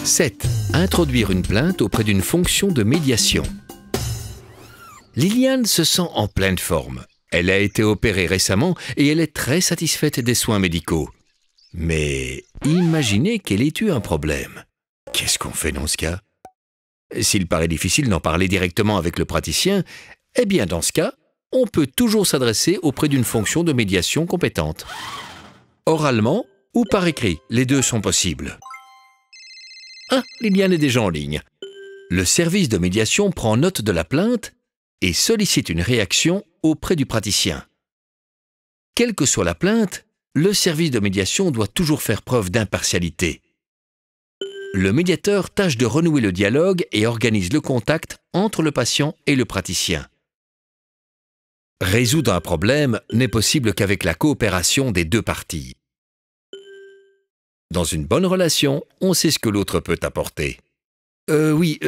7. Introduire une plainte auprès d'une fonction de médiation. Liliane se sent en pleine forme. Elle a été opérée récemment et elle est très satisfaite des soins médicaux. Mais imaginez qu'elle ait eu un problème. Qu'est-ce qu'on fait dans ce cas? S'il paraît difficile d'en parler directement avec le praticien, eh bien dans ce cas, on peut toujours s'adresser auprès d'une fonction de médiation compétente. Oralement ou par écrit, les deux sont possibles. Ah, Liliane est déjà en ligne. Le service de médiation prend note de la plainte et sollicite une réaction auprès du praticien. Quelle que soit la plainte, le service de médiation doit toujours faire preuve d'impartialité. Le médiateur tâche de renouer le dialogue et organise le contact entre le patient et le praticien. Résoudre un problème n'est possible qu'avec la coopération des deux parties. Dans une bonne relation, on sait ce que l'autre peut apporter.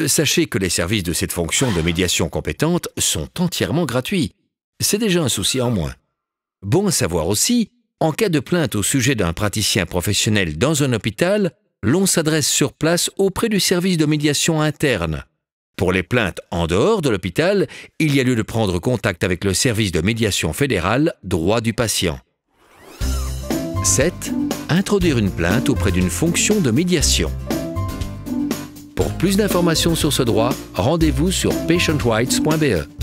Sachez que les services de cette fonction de médiation compétente sont entièrement gratuits. C'est déjà un souci en moins. Bon à savoir aussi, en cas de plainte au sujet d'un praticien professionnel dans un hôpital, l'on s'adresse sur place auprès du service de médiation interne. Pour les plaintes en dehors de l'hôpital, il y a lieu de prendre contact avec le service de médiation fédéral droit du patient. 7. Introduire une plainte auprès d'une fonction de médiation. Pour plus d'informations sur ce droit, rendez-vous sur patientrights.be.